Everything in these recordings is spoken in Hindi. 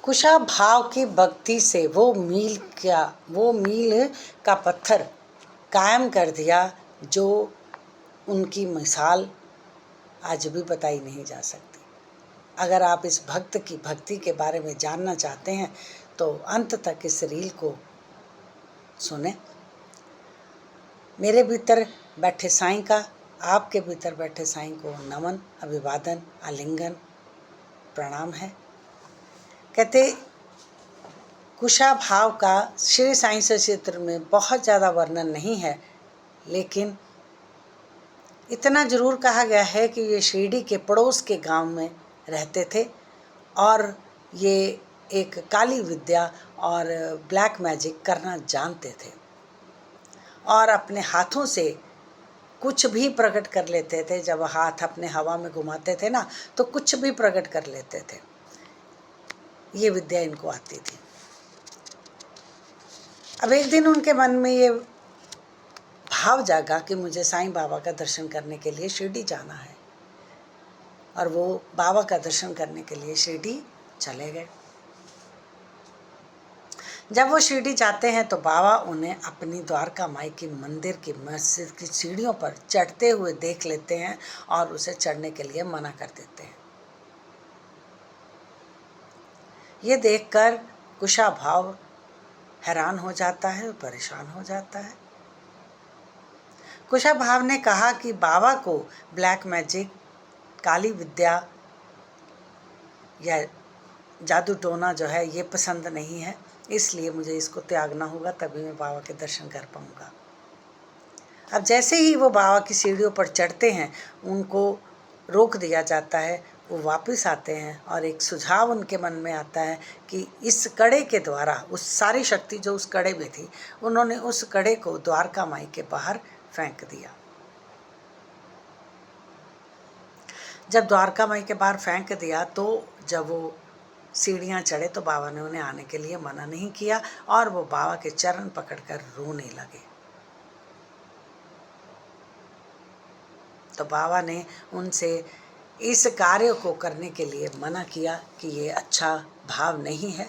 कुशाभाव की भक्ति से वो मील का पत्थर कायम कर दिया जो उनकी मिसाल आज भी बताई नहीं जा सकती। अगर आप इस भक्त की भक्ति के बारे में जानना चाहते हैं तो अंत तक इस रील को सुने। मेरे भीतर बैठे साईं का आपके भीतर बैठे साईं को नमन, अभिवादन, आलिंगन, प्रणाम है। कहते कुशाभाव का श्री साईं चरित्र में बहुत ज़्यादा वर्णन नहीं है, लेकिन इतना ज़रूर कहा गया है कि ये शिरडी के पड़ोस के गांव में रहते थे और ये एक काली विद्या और ब्लैक मैजिक करना जानते थे और अपने हाथों से कुछ भी प्रकट कर लेते थे। जब हाथ अपने हवा में घुमाते थे ना तो कुछ भी प्रकट कर लेते थे। ये विद्या इनको आती थी। अब एक दिन उनके मन में ये भाव जागा कि मुझे साईं बाबा का दर्शन करने के लिए शिरडी जाना है, और वो बाबा का दर्शन करने के लिए शिरडी चले गए। जब वो शिरडी जाते हैं तो बाबा उन्हें अपनी द्वारका माई की मंदिर की मस्जिद की सीढ़ियों पर चढ़ते हुए देख लेते हैं और उसे चढ़ने के लिए मना कर देते हैं। ये देखकर कुशाभाव हैरान हो जाता है, परेशान हो जाता है। कुशाभाव ने कहा कि बाबा को ब्लैक मैजिक, काली विद्या या जादू टोना जो है ये पसंद नहीं है, इसलिए मुझे इसको त्यागना होगा, तभी मैं बाबा के दर्शन कर पाऊँगा। अब जैसे ही वो बाबा की सीढ़ियों पर चढ़ते हैं उनको रोक दिया जाता है। वो वापस आते हैं और एक सुझाव उनके मन में आता है कि इस कड़े के द्वारा, उस सारी शक्ति जो उस कड़े में थी, उन्होंने उस कड़े को द्वारका माई के बाहर फेंक दिया। जब द्वारका माई के बाहर फेंक दिया तो जब वो सीढ़ियाँ चढ़े तो बाबा ने उन्हें आने के लिए मना नहीं किया और वो बाबा के चरण पकड़कर रोने लगे। तो बाबा ने उनसे इस कार्य को करने के लिए मना किया कि ये अच्छा भाव नहीं है।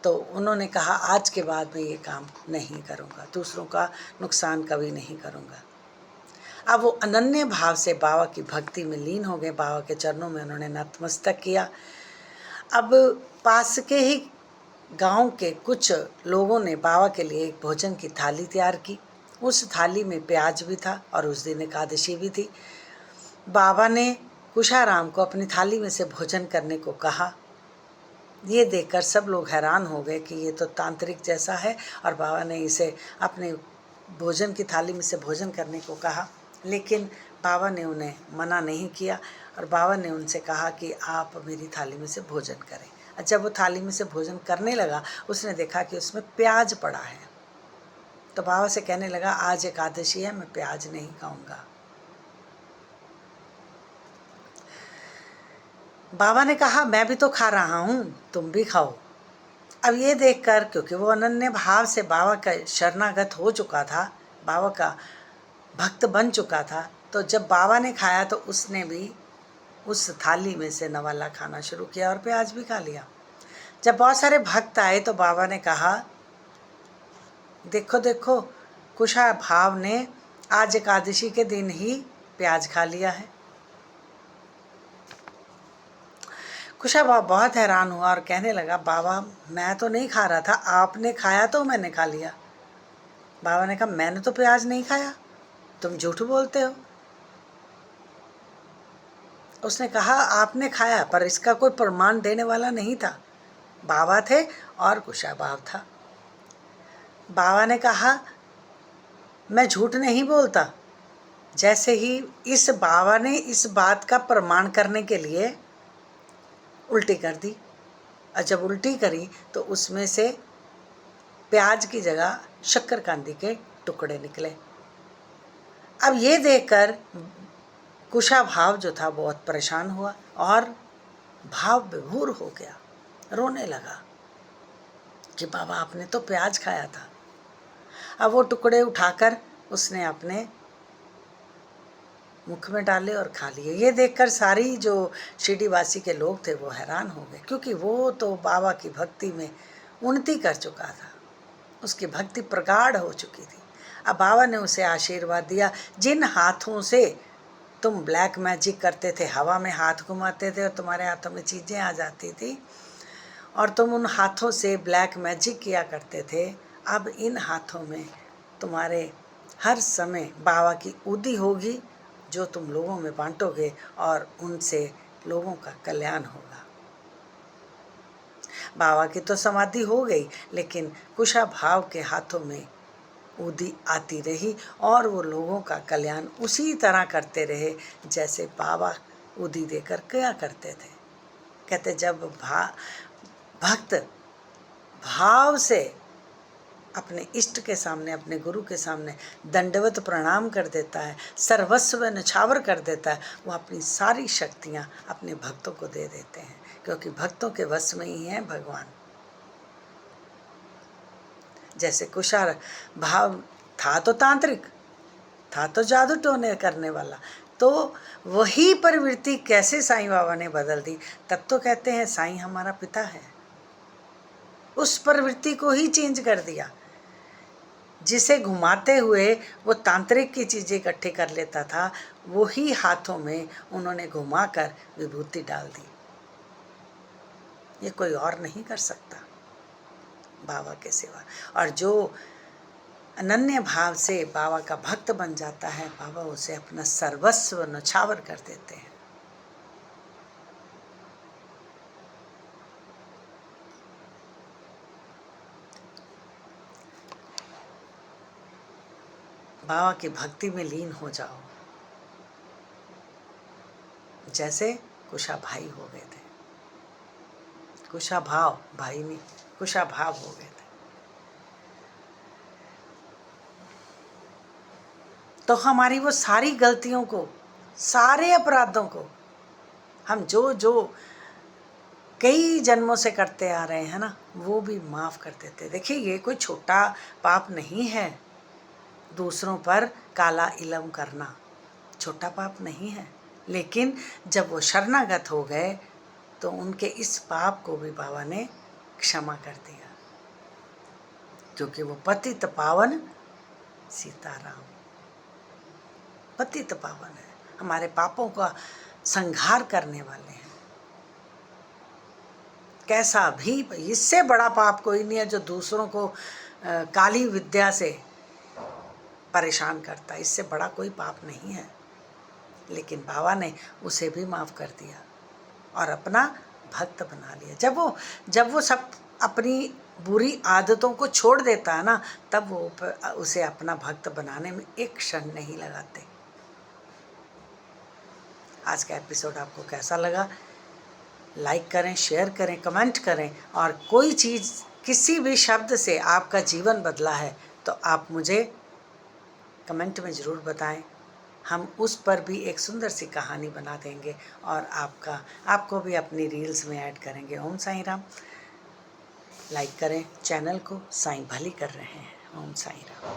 तो उन्होंने कहा आज के बाद मैं ये काम नहीं करूँगा, दूसरों का नुकसान कभी नहीं करूँगा। अब वो अनन्य भाव से बाबा की भक्ति में लीन हो गए। बाबा के चरणों में उन्होंने नतमस्तक किया। अब पास के ही गांव के कुछ लोगों ने बाबा के लिए एक भोजन की थाली तैयार की। उस थाली में प्याज भी था और उस दिन एकादशी भी थी। बाबा ने कुशाराम को अपनी थाली में से भोजन करने को कहा। ये देखकर सब लोग हैरान हो गए कि ये तो तांत्रिक जैसा है, और बाबा ने इसे अपने भोजन की थाली में से भोजन करने को कहा। लेकिन बाबा ने उन्हें मना नहीं किया और बाबा ने उनसे कहा कि आप मेरी थाली में से भोजन करें। जब वो थाली में से भोजन करने लगा उसने देखा कि उसमें प्याज पड़ा है, तो बाबा से कहने लगा आज एकादशी है, मैं प्याज नहीं खाऊंगा। बाबा ने कहा मैं भी तो खा रहा हूँ, तुम भी खाओ। अब ये देखकर, क्योंकि वो अनन्य भाव से बाबा का शरणागत हो चुका था, बाबा का भक्त बन चुका था, तो जब बाबा ने खाया तो उसने भी उस थाली में से नवाला खाना शुरू किया और प्याज भी खा लिया। जब बहुत सारे भक्त आए तो बाबा ने कहा देखो देखो, कुशा भाव ने आज एकादशी के दिन ही प्याज खा लिया है। कुशाभाव बहुत हैरान हुआ और कहने लगा बाबा मैं तो नहीं खा रहा था, आपने खाया तो मैंने खा लिया। बाबा ने कहा मैंने तो प्याज नहीं खाया, तुम झूठ बोलते हो। उसने कहा आपने खाया, पर इसका कोई प्रमाण देने वाला नहीं था। बाबा थे और कुशाभाव था। बाबा ने कहा मैं झूठ नहीं बोलता। जैसे ही इस बाबा ने इस बात का प्रमाण करने के लिए उल्टी कर दी, और जब उल्टी करी तो उसमें से प्याज की जगह शक्करकंदी के टुकड़े निकले। अब ये देखकर कुशाभाव जो था बहुत परेशान हुआ और भाव विभोर हो गया, रोने लगा कि बाबा आपने तो प्याज खाया था। अब वो टुकड़े उठाकर उसने अपने मुख में डाले और खा लिए। ये देखकर सारी जो शिरडीवासी के लोग थे वो हैरान हो गए, क्योंकि वो तो बाबा की भक्ति में उन्नति कर चुका था, उसकी भक्ति प्रगाढ़ हो चुकी थी। अब बाबा ने उसे आशीर्वाद दिया, जिन हाथों से तुम ब्लैक मैजिक करते थे, हवा में हाथ घुमाते थे और तुम्हारे हाथों में चीज़ें आ जाती थी और तुम उन हाथों से ब्लैक मैजिक किया करते थे, अब इन हाथों में तुम्हारे हर समय बाबा की उदी होगी, जो तुम लोगों में बांटोगे और उनसे लोगों का कल्याण होगा। बाबा की तो समाधि हो गई, लेकिन कुशाभाव के हाथों में उदी आती रही और वो लोगों का कल्याण उसी तरह करते रहे जैसे बाबा उदी देकर किया करते थे। कहते जब भक्त भाव से अपने इष्ट के सामने, अपने गुरु के सामने दंडवत प्रणाम कर देता है, सर्वस्व न्यौछावर कर देता है, वो अपनी सारी शक्तियाँ अपने भक्तों को दे देते हैं, क्योंकि भक्तों के वश में ही है भगवान। जैसे कुशार भाव था तो तांत्रिक, था तो जादू टोने करने वाला, तो वही प्रवृत्ति कैसे साईं बाबा ने बदल दी। तब तो कहते हैं साईं हमारा पिता है। उस प्रवृत्ति को ही चेंज कर दिया, जिसे घुमाते हुए वो तांत्रिक की चीज़ें इकट्ठी कर लेता था, वही हाथों में उन्होंने घुमाकर विभूति डाल दी। ये कोई और नहीं कर सकता बाबा के सिवा। और जो अनन्य भाव से बाबा का भक्त बन जाता है, बाबा उसे अपना सर्वस्व न्यौछावर कर देते हैं। बाबा की भक्ति में लीन हो जाओ, जैसे कुशा भाई हो गए थे। कुशा भाव, भाई नहीं, कुशा भाव हो गए थे। तो हमारी वो सारी गलतियों को, सारे अपराधों को हम जो जो कई जन्मों से करते आ रहे हैं ना, वो भी माफ़ कर देते। देखिए ये कोई छोटा पाप नहीं है, दूसरों पर काला इलम करना छोटा पाप नहीं है, लेकिन जब वो शरणागत हो गए तो उनके इस पाप को भी बाबा ने क्षमा कर दिया, क्योंकि वो पतित पावन सीताराम, पतित पावन है, हमारे पापों का संहार करने वाले हैं। कैसा भी, इससे बड़ा पाप कोई नहीं है जो दूसरों को काली विद्या से परेशान करता है, इससे बड़ा कोई पाप नहीं है। लेकिन बाबा ने उसे भी माफ़ कर दिया और अपना भक्त बना लिया। जब वो सब अपनी बुरी आदतों को छोड़ देता है ना, तब वो उसे अपना भक्त बनाने में एक क्षण नहीं लगाते। आज का एपिसोड आपको कैसा लगा? लाइक करें, शेयर करें, कमेंट करें, और कोई चीज़, किसी भी शब्द से आपका जीवन बदला है तो आप मुझे कमेंट में ज़रूर बताएं। हम उस पर भी एक सुंदर सी कहानी बना देंगे और आपको भी अपनी रील्स में ऐड करेंगे। ओम साईं राम। लाइक करें चैनल को, साईं भली कर रहे हैं। ओम साईं राम।